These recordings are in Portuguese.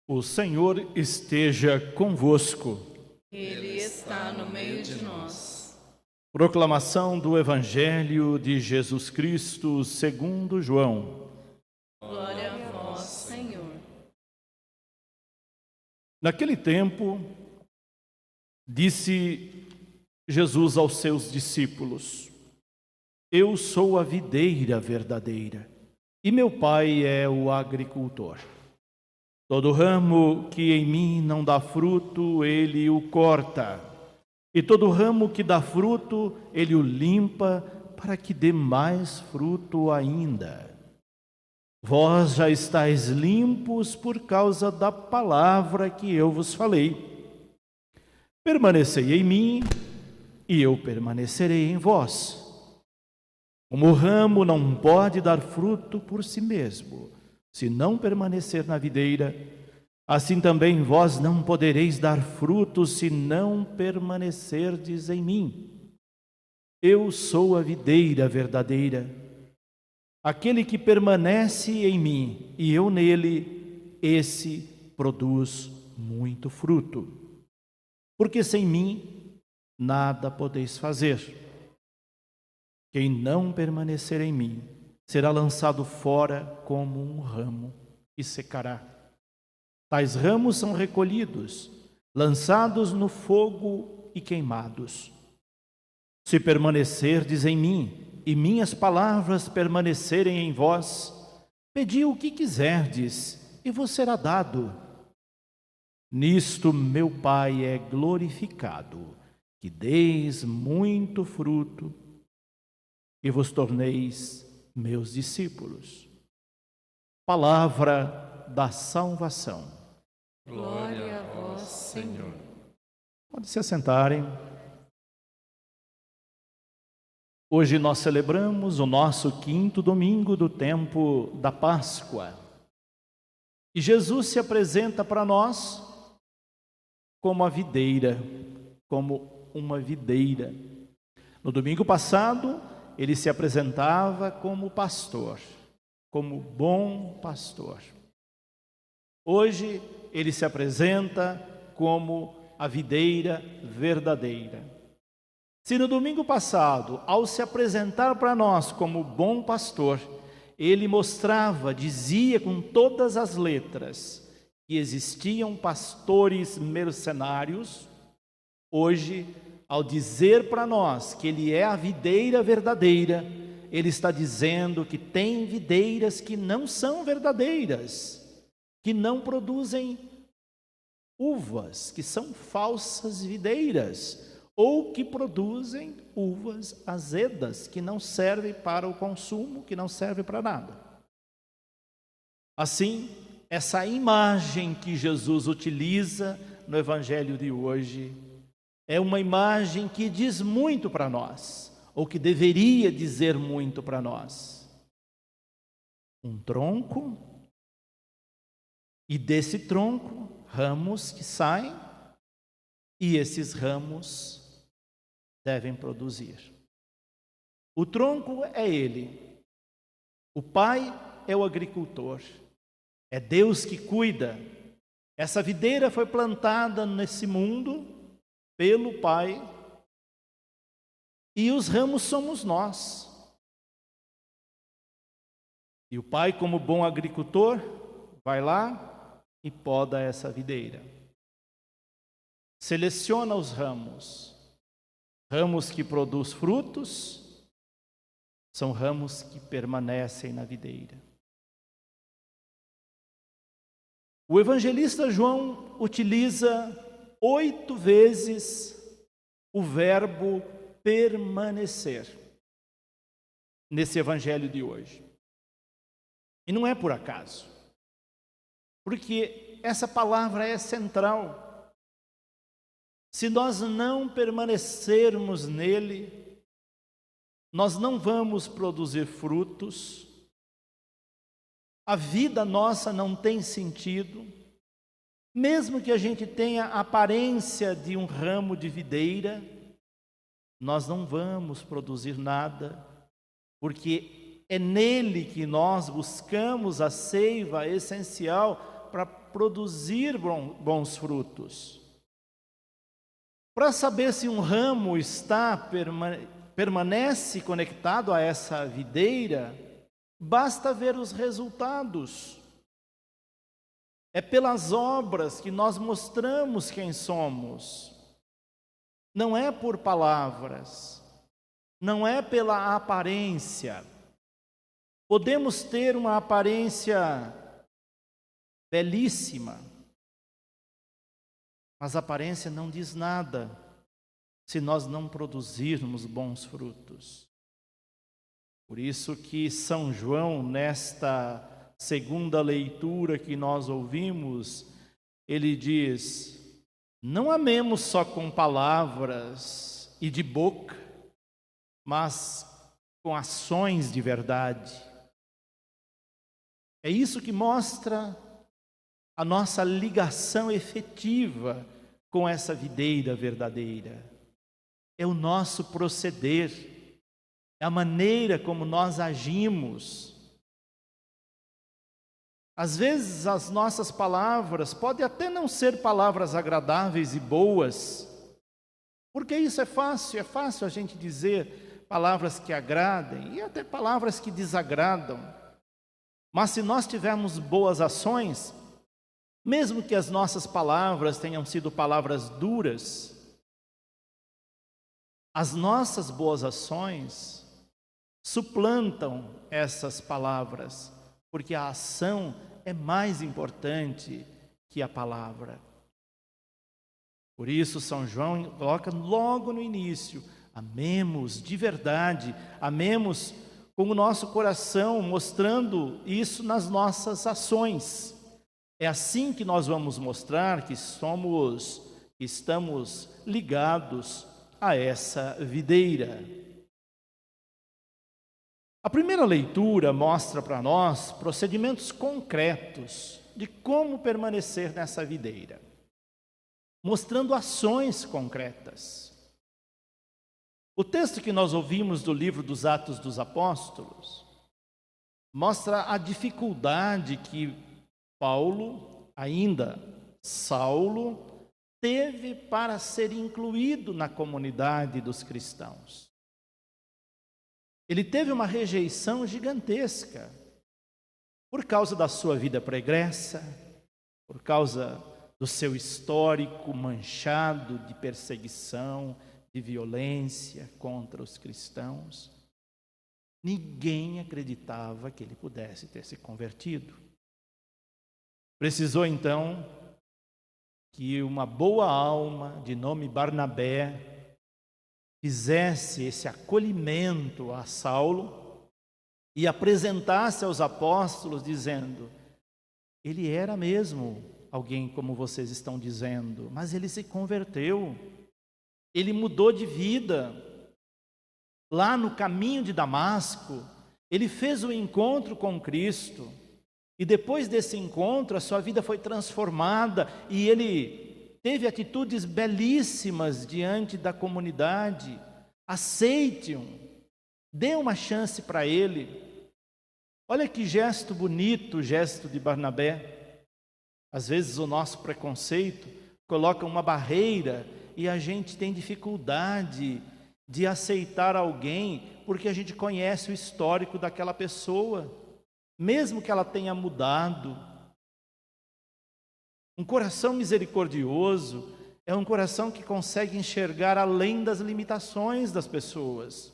O Senhor esteja convosco. Ele está no meio de nós. Proclamação do Evangelho de Jesus Cristo segundo João. Glória a vós, Senhor. Naquele tempo, disse Jesus aos seus discípulos: Eu sou a videira verdadeira, e meu Pai é o agricultor. Todo ramo que em mim não dá fruto, ele o corta. E todo ramo que dá fruto, ele o limpa, para que dê mais fruto ainda. Vós já estáis limpos por causa da palavra que eu vos falei. Permanecei em mim, e eu permanecerei em vós. Como o ramo não pode dar fruto por si mesmo, se não permanecer na videira, assim também vós não podereis dar fruto se não permanecerdes em mim. Eu sou a videira verdadeira. Aquele que permanece em mim e eu nele, esse produz muito fruto. Porque sem mim nada podeis fazer. Quem não permanecer em mim será lançado fora como um ramo e secará. Tais ramos são recolhidos, lançados no fogo e queimados. Se permanecerdes em mim e minhas palavras permanecerem em vós, pedi o que quiserdes e vos será dado. Nisto meu Pai é glorificado, que deis muito fruto e vos torneis meus discípulos. Palavra da salvação. Glória a vós, Senhor. Pode se assentarem. Hoje nós celebramos o nosso 5º domingo do tempo da Páscoa. E Jesus se apresenta para nós como a videira, como uma videira. No domingo passado, ele se apresentava como pastor, como bom pastor. Hoje, ele se apresenta como a videira verdadeira. Se no domingo passado, ao se apresentar para nós como bom pastor, ele mostrava, dizia com todas as letras, que existiam pastores mercenários, hoje, ao dizer para nós que ele é a videira verdadeira, ele está dizendo que tem videiras que não são verdadeiras, que não produzem uvas, que são falsas videiras, ou que produzem uvas azedas, que não servem para o consumo, que não servem para nada. Assim, essa imagem que Jesus utiliza no Evangelho de hoje é uma imagem que diz muito para nós, ou que deveria dizer muito para nós. Um tronco, e desse tronco, ramos que saem, e esses ramos devem produzir. O tronco é ele, o Pai é o agricultor, é Deus que cuida. Essa videira foi plantada nesse mundo pelo Pai, e os ramos somos nós. E o Pai, como bom agricultor, vai lá e poda essa videira. Seleciona os ramos. Ramos que produzem frutos são ramos que permanecem na videira. O evangelista João utiliza 8 vezes o verbo permanecer nesse evangelho de hoje. E não é por acaso, porque essa palavra é central. Se nós não permanecermos nele, nós não vamos produzir frutos, a vida nossa não tem sentido, mesmo que a gente tenha a aparência de um ramo de videira, nós não vamos produzir nada, porque é nele que nós buscamos a seiva essencial para produzir bons frutos. Para saber se um ramo permanece conectado a essa videira, basta ver os resultados. É pelas obras que nós mostramos quem somos. Não é por palavras, não é pela aparência. Podemos ter uma aparência belíssima, mas a aparência não diz nada se nós não produzirmos bons frutos. Por isso que São João, nesta segunda leitura que nós ouvimos, ele diz: não amemos só com palavras e de boca, mas com ações de verdade. É isso que mostra a nossa ligação efetiva com essa videira verdadeira. É o nosso proceder, é a maneira como nós agimos. Às vezes as nossas palavras podem até não ser palavras agradáveis e boas, porque isso é fácil a gente dizer palavras que agradem e até palavras que desagradam. Mas se nós tivermos boas ações, mesmo que as nossas palavras tenham sido palavras duras, as nossas boas ações suplantam essas palavras, porque a ação é mais importante que a palavra. Por isso, São João coloca logo no início: amemos de verdade, amemos com o nosso coração, mostrando isso nas nossas ações. É assim que nós vamos mostrar que estamos ligados a essa videira. A primeira leitura mostra para nós procedimentos concretos de como permanecer nessa videira, mostrando ações concretas. O texto que nós ouvimos do livro dos Atos dos Apóstolos mostra a dificuldade que Paulo, ainda Saulo, teve para ser incluído na comunidade dos cristãos. Ele teve uma rejeição gigantesca por causa da sua vida pregressa, por causa do seu histórico manchado de perseguição, de violência contra os cristãos. Ninguém acreditava que ele pudesse ter se convertido. Precisou então que uma boa alma de nome Barnabé fizesse esse acolhimento a Saulo e apresentasse aos apóstolos dizendo: ele era mesmo alguém como vocês estão dizendo, mas ele se converteu, ele mudou de vida. Lá no caminho de Damasco, ele fez o encontro com Cristo, e depois desse encontro a sua vida foi transformada e ele teve atitudes belíssimas diante da comunidade. Aceite-o, dê uma chance para ele. Olha que gesto bonito, o gesto de Barnabé. Às vezes o nosso preconceito coloca uma barreira e a gente tem dificuldade de aceitar alguém porque a gente conhece o histórico daquela pessoa, mesmo que ela tenha mudado. Um coração misericordioso é um coração que consegue enxergar além das limitações das pessoas.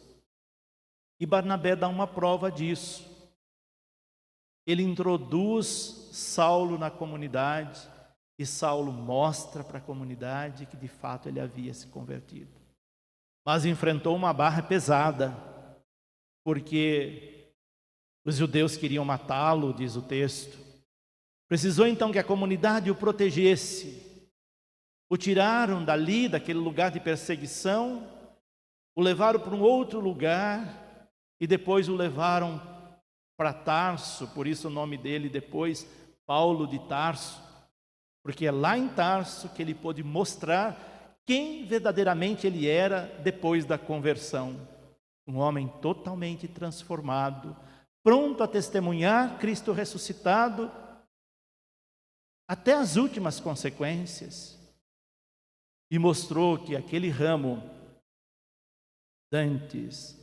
E Barnabé dá uma prova disso. Ele introduz Saulo na comunidade e Saulo mostra para a comunidade que de fato ele havia se convertido. Mas enfrentou uma barra pesada, porque os judeus queriam matá-lo, diz o texto. Precisou então que a comunidade o protegesse. O tiraram dali, daquele lugar de perseguição, o levaram para um outro lugar e depois o levaram para Tarso, por isso o nome dele depois, Paulo de Tarso, porque é lá em Tarso que ele pôde mostrar quem verdadeiramente ele era depois da conversão. Um homem totalmente transformado, pronto a testemunhar Cristo ressuscitado até as últimas consequências, e mostrou que aquele ramo, dantes,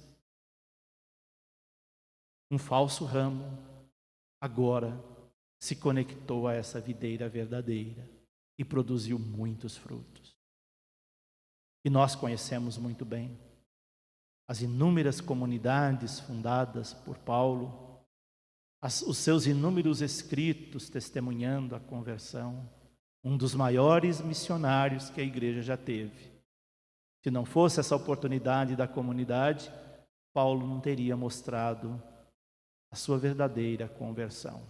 um falso ramo, agora se conectou a essa videira verdadeira e produziu muitos frutos. E nós conhecemos muito bem as inúmeras comunidades fundadas por Paulo, os seus inúmeros escritos testemunhando a conversão, um dos maiores missionários que a igreja já teve. Se não fosse essa oportunidade da comunidade, Paulo não teria mostrado a sua verdadeira conversão.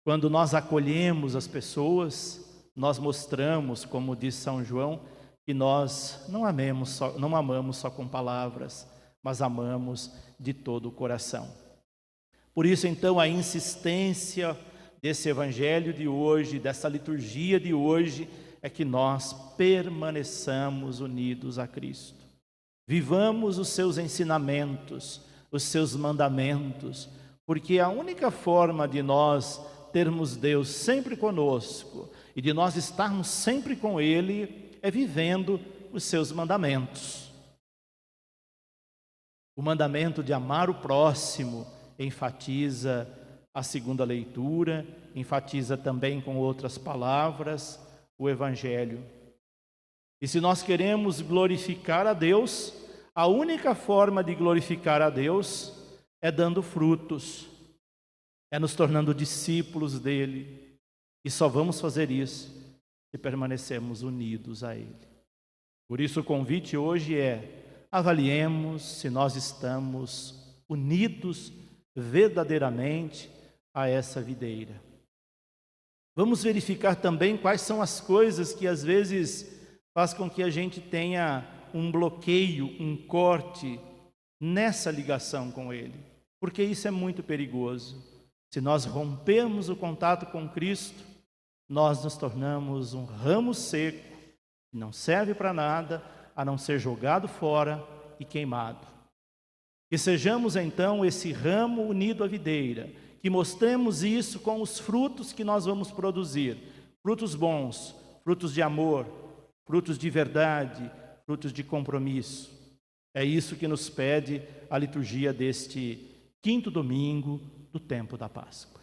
Quando nós acolhemos as pessoas, nós mostramos, como diz São João, que nós não amamos só com palavras, mas amamos de todo o coração. Por isso, então, a insistência desse evangelho de hoje, dessa liturgia de hoje, é que nós permaneçamos unidos a Cristo. Vivamos os seus ensinamentos, os seus mandamentos, porque a única forma de nós termos Deus sempre conosco e de nós estarmos sempre com Ele é vivendo os seus mandamentos. O mandamento de amar o próximo enfatiza a segunda leitura, enfatiza também com outras palavras o Evangelho. E se nós queremos glorificar a Deus, a única forma de glorificar a Deus é dando frutos, é nos tornando discípulos dEle. E só vamos fazer isso se permanecermos unidos a Ele. Por isso o convite hoje é: avaliemos se nós estamos unidos verdadeiramente a essa videira. Vamos verificar também quais são as coisas que às vezes faz com que a gente tenha um bloqueio, um corte nessa ligação com Ele, porque isso é muito perigoso. Se nós rompermos o contato com Cristo, nós nos tornamos um ramo seco, que não serve para nada, a não ser jogado fora e queimado. Que sejamos então esse ramo unido à videira, que mostremos isso com os frutos que nós vamos produzir, frutos bons, frutos de amor, frutos de verdade, frutos de compromisso. É isso que nos pede a liturgia deste quinto domingo do tempo da Páscoa.